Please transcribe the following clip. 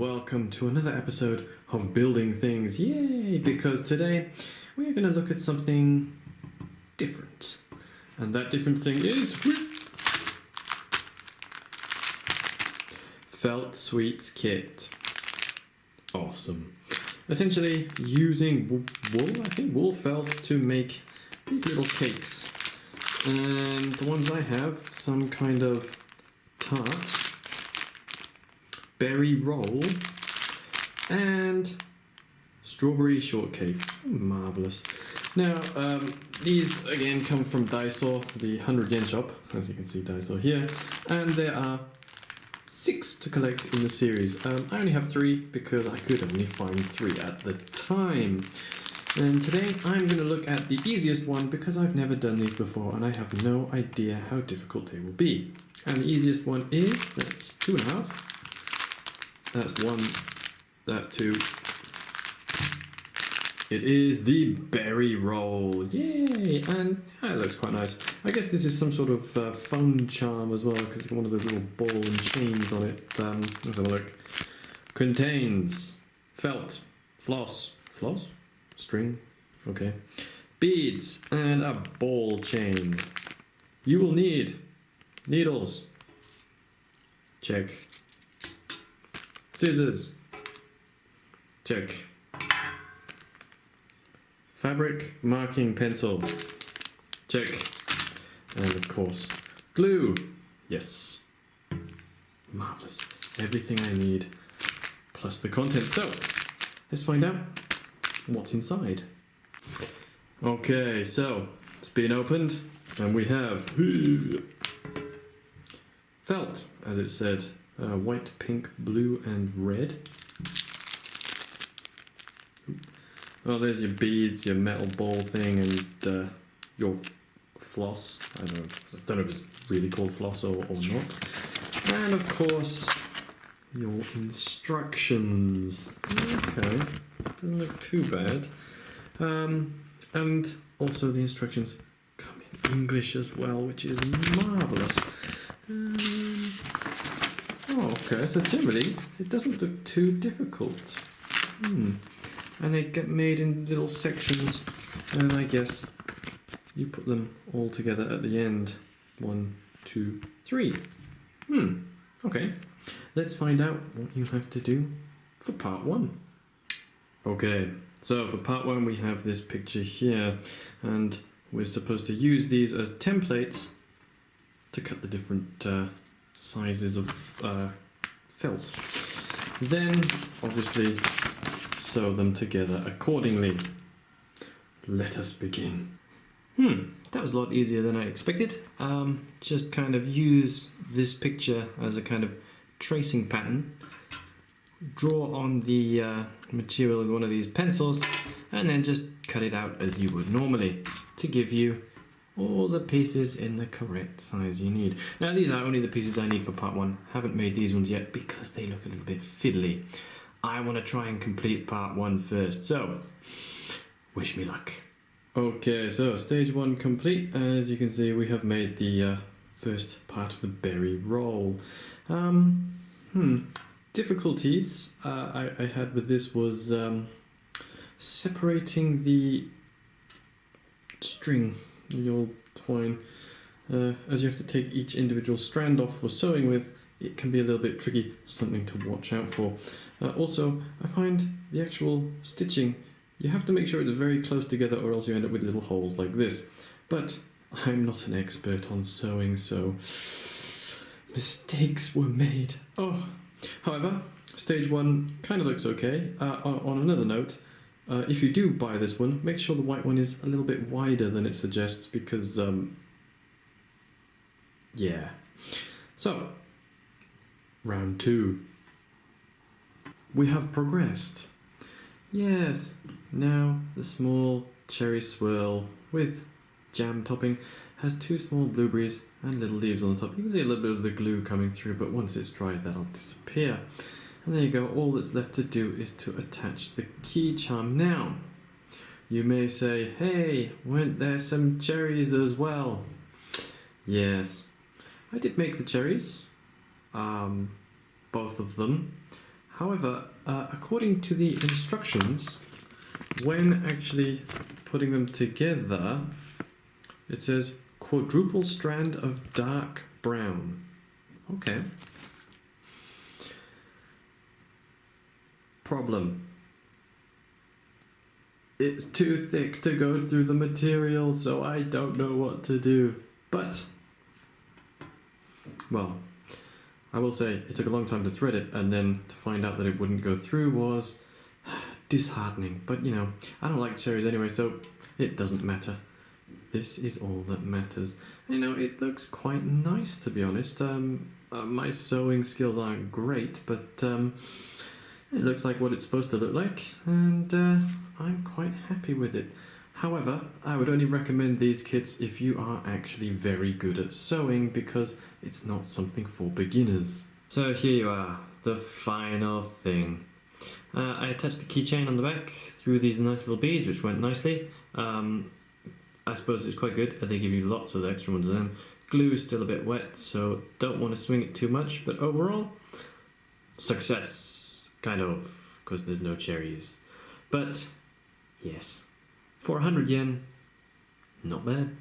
welcome to another episode of Building Things. Yay! Because today we're going to look at something different. And that different thing is Felt Sweets Kit. Awesome. Essentially using wool felt to make these little cakes. And the ones I have, some kind of tart, berry roll, and strawberry shortcake. Marvellous. Now, these again come from Daiso, the 100 yen shop, as you can see Daiso here, and there are 6 to collect in the series. I only have 3 because I could only find 3 at the time. And today I'm going to look at the easiest one because I've never done these before and I have no idea how difficult they will be. And the easiest one is, that's 2.5. That's 1, that's 2. It is the berry roll. Yay! And it looks quite nice. I guess this is some sort of phone charm as well because it's got one of those little ball and chains on it. Let's have a look. Contains felt, floss, string, okay, beads, and a ball chain. You will need needles. Check. Scissors. Check. Fabric marking pencil. Check. And of course, glue. Yes. Marvellous. Everything I need. Plus the contents. So, let's find out what's inside. Okay, so it's been opened and we have felt, as it said. White, pink, blue, and red. Oh, there's your beads, your metal ball thing, and your floss. I don't know if it's really called floss or not. And of course, your instructions. Okay, doesn't look too bad. And also the instructions come in English as well, which is marvellous. Oh, okay, so generally it doesn't look too difficult. And they get made in little sections, and I guess you put them all together at the end. 1, 2, 3. Okay, let's find out what you have to do for part 1. Okay, so for part 1 we have this picture here, and we're supposed to use these as templates to cut the different sizes of felt. Then, obviously, sew them together accordingly. Let us begin. That was a lot easier than I expected. Just kind of use this picture as a kind of tracing pattern. Draw on the material with one of these pencils, and then just cut it out as you would normally to give you all the pieces in the correct size you need. Now these are only the pieces I need for part 1. Haven't made these ones yet because they look a little bit fiddly. I want to try and complete part 1 first, so wish me luck. Okay, so stage 1 complete, and as you can see we have made the first part of the berry roll. Difficulties I had with this was separating the string, the old twine, as you have to take each individual strand off for sewing with. It can be a little bit tricky, something to watch out for. Also, I find the actual stitching, you have to make sure it's very close together or else you end up with little holes like this. But I'm not an expert on sewing, so mistakes were made. However, stage 1 kind of looks okay. On another note, if you do buy this one, make sure the white one is a little bit wider than it suggests because, yeah. So, round 2. We have progressed. Yes, now the small cherry swirl with jam topping has 2 small blueberries and little leaves on the top. You can see a little bit of the glue coming through, but once it's dried that'll disappear. And there you go, all that's left to do is to attach the key charm. Now, you may say, hey, weren't there some cherries as well? Yes, I did make the cherries, both of them. However, according to the instructions, when actually putting them together, it says quadruple strand of dark brown. Okay. Problem. It's too thick to go through the material, so I don't know what to do. But, well, I will say it took a long time to thread it, and then to find out that it wouldn't go through was disheartening. But, you know, I don't like cherries anyway, so it doesn't matter. This is all that matters. You know, it looks quite nice, to be honest. My sewing skills aren't great, but it looks like what it's supposed to look like, and I'm quite happy with it. However, I would only recommend these kits if you are actually very good at sewing, because it's not something for beginners. So here you are, the final thing. I attached the keychain on the back through these nice little beads, which went nicely. I suppose it's quite good. They give you lots of extra ones of them. Glue is still a bit wet, so don't want to swing it too much, but overall, success, kind of, because there's no cherries. But, yes, for 100 yen, not bad.